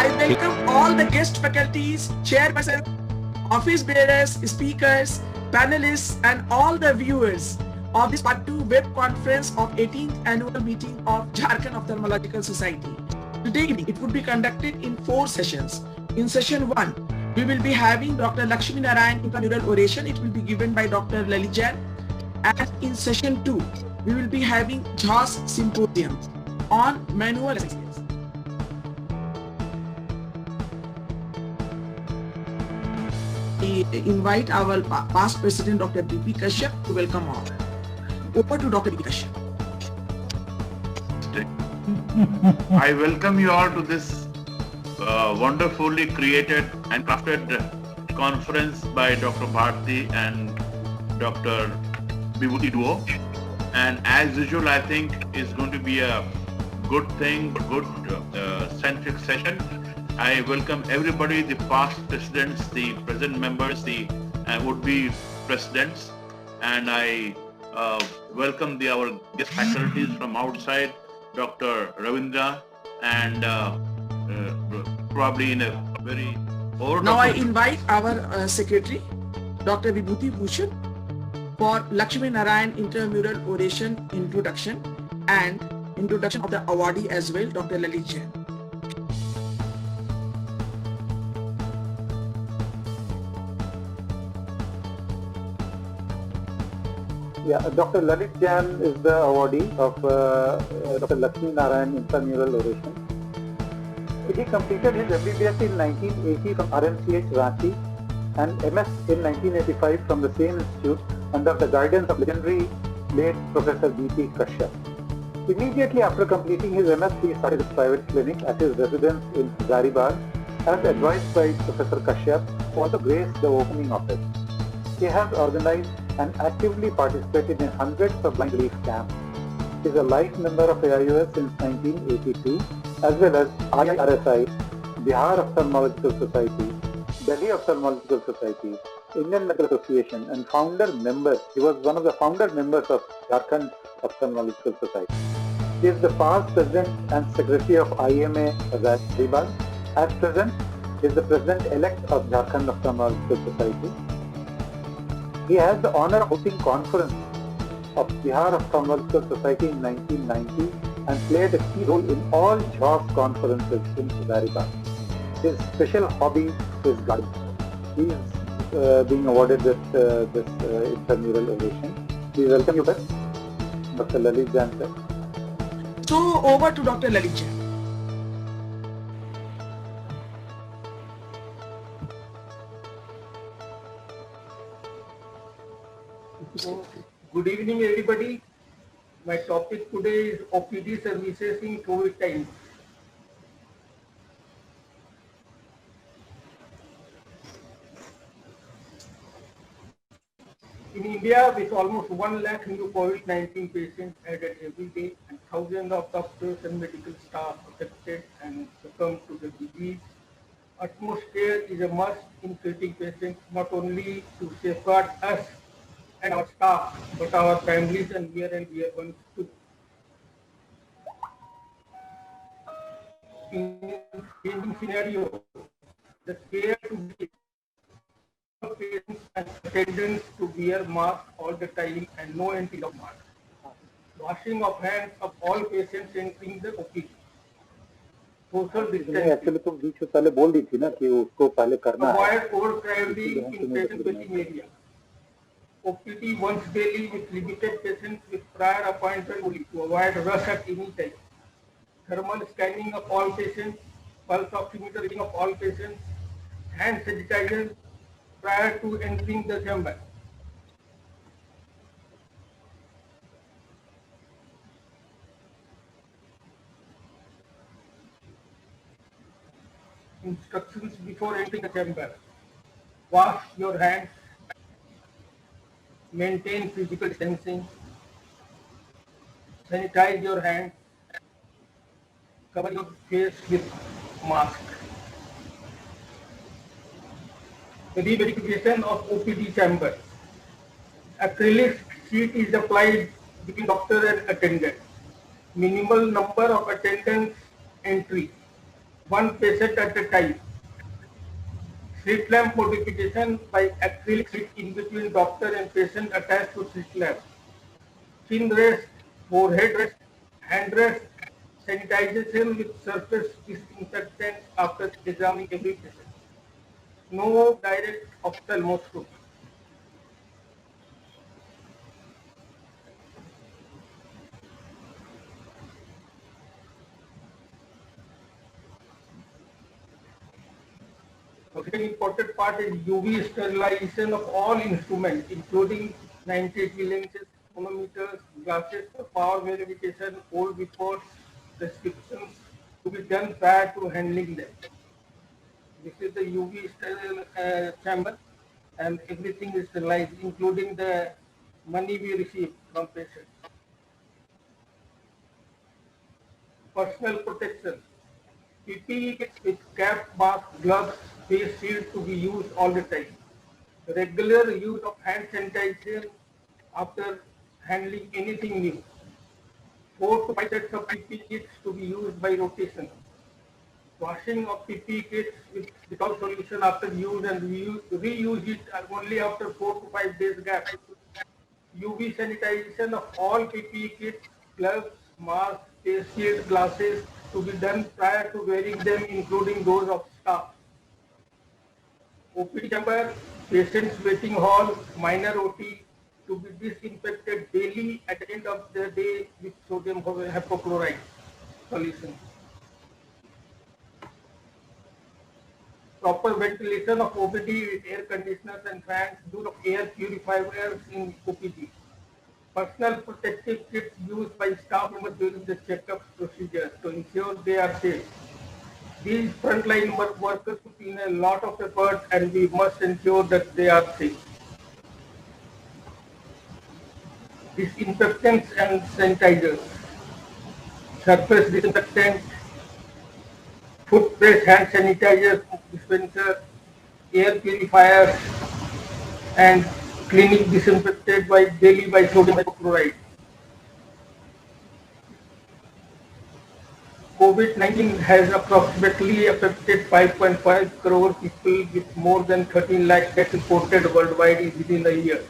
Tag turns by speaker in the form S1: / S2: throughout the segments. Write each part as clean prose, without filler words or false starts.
S1: I welcome all the guest faculties, chairperson, office bearers, speakers, panelists, and all the viewers of this Part 2 web conference of 18th annual meeting of Jharkhand Ophthalmological Society. Today evening, it would be conducted in 4 sessions. In session 1, we will be having Dr. Lakshmi Narayan intramural oration. It will be given by Dr. Lalit Jain. And in session 2, we will be having JAWS Symposium on manual assistance. We invite our past president, Dr. B.P. Kashyap, to welcome all. Over to Dr. B.P. Kashyap.
S2: I welcome you all to this wonderfully created and crafted conference by Dr. Bharti and Dr. Vibhuti Duo. And as usual, I think it's going to be a good thing, good centric session. I welcome everybody, the past presidents, the present members, the would-be presidents, and I welcome our guest faculties from outside, Dr. Ravindra, and probably in a very...
S1: Now I invite our secretary, Dr. Vibhuti Bhushan, for Lakshmi Narayan intramural oration introduction and introduction of the awardee as well, Dr. Lalit Jain.
S3: Yeah, Dr. Lalit Jain is the awardee of Dr. Lakshmi Narayan intramural oration. He completed his MBBS in 1980 from RMCH Ranchi and MS in 1985 from the same institute under the guidance of legendary late Professor B.P. Kashyap. Immediately after completing his MS, he started a private clinic at his residence in Hazaribagh as advised by Professor Kashyap, who also graced the opening of it. He has organized and actively participated in hundreds of blind relief camps. He is a life member of AIOS since 1982, as well as IRSI, Bihar Ophthalmological Society, Delhi Ophthalmological Society, Indian Medical Association, and founder member. He was one of the founder members of Jharkhand Ophthalmological Society. He is the past president and secretary of IMA Hazaribagh. At present, he is the president-elect of Jharkhand Ophthalmological Society. He has the honor of hosting conference of Bihar Ophthalmological Society in 1990 and played a key role in all JAWS conferences in Hazaribagh. His special hobby is gardening. He is being awarded with this intramural ovation. We welcome you, Dr. Lalit Jain, sir.
S1: So over to Dr. Lalit Jain.
S4: Good evening, everybody. My topic today is OPD services in COVID times. In India, with almost 1 lakh new COVID-19 patients added every day and thousands of doctors and medical staff affected and succumbed to the disease, utmost care is a must in treating patients, not only to safeguard us and our staff, but our families and near and dear ones too. In changing scenario, the care to be patients and attendants to wear mask all the time and no empty of mask. Washing of hands of all patients entering the OPD. Social distancing.
S3: Actually, तुम बीच में पहले बोल दी थी ना कि उसको पहले करना है.
S4: Avoid overcrowding in patient waiting area. OPD once daily with limited patients with prior appointment only to avoid rush at any time. Thermal scanning of all patients, pulse oximeter reading of all patients, hand sanitizer prior to entering the chamber. Instructions before entering the chamber. Wash your hands. Maintain physical distancing. Sanitize your hands. Cover your face with mask. Re-verification of OPD chamber. Acrylic sheet is applied between doctor and attendant. Minimal number of attendants entry. one patient at a time. Slit lamp modification by acrylic slit in between doctor and patient attached to slit lamp. Chin rest, forehead rest, hand rest, sanitization with surface disinfectant after examining every patient. No direct ophthalmoscopy. A very important part is UV sterilization of all instruments, including 90 lenses, tonometers, glasses for power verification, old reports, prescriptions to be done prior to handling them. This is the UV sterile chamber, and everything is sterilized, including the money we receive from patients. Personal protection. PPE kits with cap, mask, gloves, face shield to be used all the time. Regular use of hand sanitizer after handling anything new. 4 to 5 sets of PPE kits to be used by rotation. Washing of PPE kits with Dettol solution after use and reuse it only after 4 to 5 days gap. UV sanitization of all PPE kits, gloves, masks, face shield, glasses to be done prior to wearing them, including those of staff. OPD chamber, patient's waiting hall, minor OT to be disinfected daily at the end of the day with sodium hypochlorite solution. Proper ventilation of OPD with air conditioners and fans, use of air purifiers in OPD. Personal protective kits used by staff members during the checkup procedures to ensure they are safe. These frontline workers put in a lot of effort, and we must ensure that they are safe. Disinfectants and sanitizers. Surface disinfectant, foot press hand sanitizer dispenser, air purifiers, and clinic disinfected daily by sodium hypochlorite. COVID-19 has approximately affected 5.5 crore people with more than 13 lakh deaths reported worldwide within a year.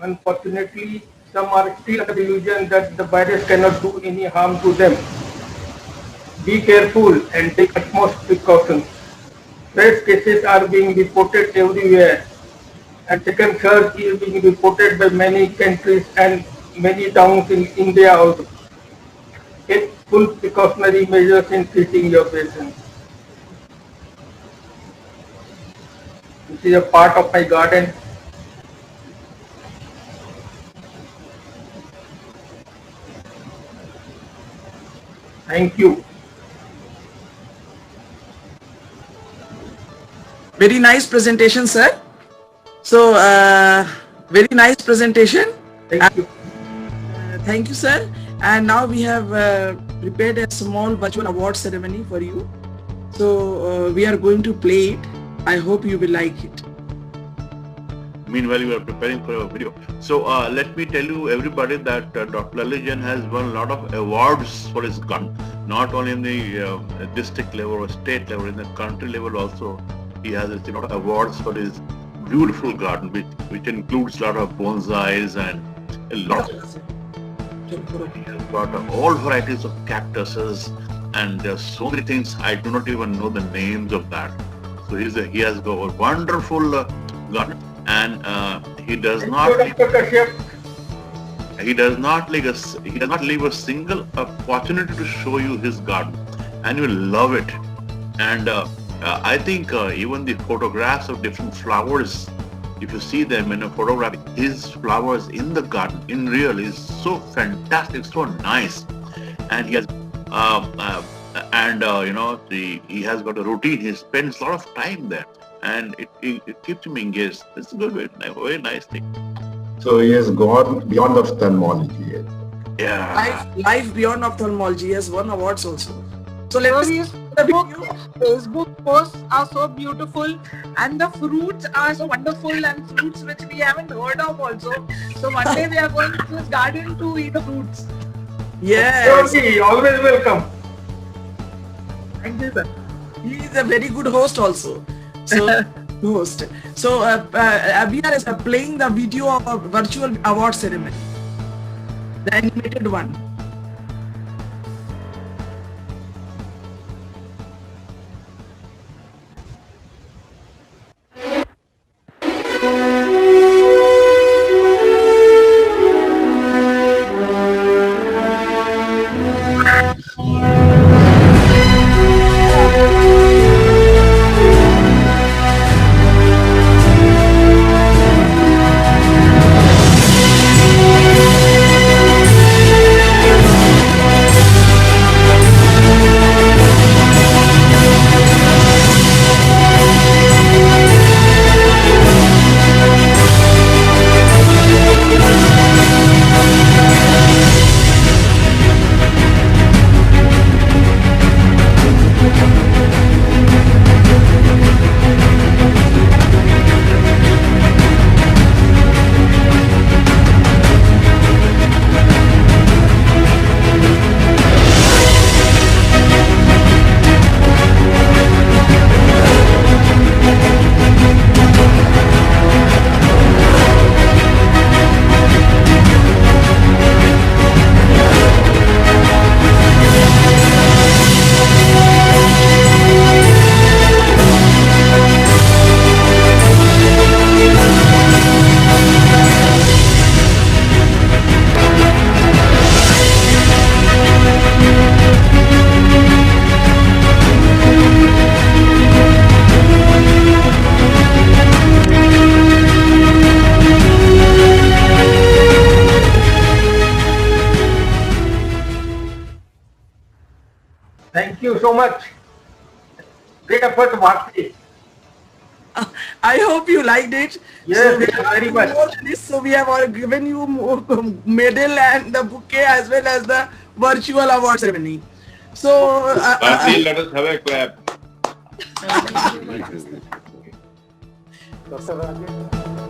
S4: Unfortunately, some are still under the illusion that the virus cannot do any harm to them. Be careful and take utmost precautions. Fresh cases are being reported everywhere, and second surge is being reported by many countries and many towns in India also. Take full precautionary measures in treating your patients. This is a part of my garden. Thank you.
S1: Very nice presentation, sir. So, very nice presentation.
S4: Thank you.
S1: Thank you, sir. And now we have prepared a small virtual award ceremony for you. So, we are going to play it. I hope you will like it.
S2: Meanwhile, you are preparing for a video. So let me tell you everybody that Dr. Lalit Jain has won a lot of awards for his gun, not only in the district level or state level, in the country level also. He has a lot of awards for his beautiful garden, which includes a lot of bonsais and a lot. He has got all varieties of cactuses, and there are so many things I do not even know the names of that. So he has got a wonderful garden, and he does not leave a single opportunity to show you his garden, and you will love it. And I think even the photographs of different flowers, if you see them in a photograph, his flowers in the garden in real is so fantastic, so nice. And he has he has got a routine. He spends a lot of time there, and it keeps him engaged. It's a good, very nice thing.
S5: So he has gone beyond ophthalmology.
S2: Yeah.
S1: Life beyond ophthalmology has won awards also. So let's see the video.
S6: Facebook posts are so beautiful, and the fruits are so wonderful, and fruits which we haven't heard of also. So one day we are going to this garden to eat the fruits.
S1: Yes.
S4: Always welcome.
S1: Thank you, sir. He is a very good host also. So, host. So, we are playing the video of a virtual award ceremony, the animated one.
S4: Thank you so much. Great effort, Bharti.
S1: I hope you liked it.
S4: Yes,
S1: we
S4: yes,
S1: have
S4: very
S1: done
S4: much.
S1: more than this. So we have given you medal and the bouquet as well as the virtual award ceremony. So
S2: Bharti, let us have a clap.
S3: Dr. Rajesh.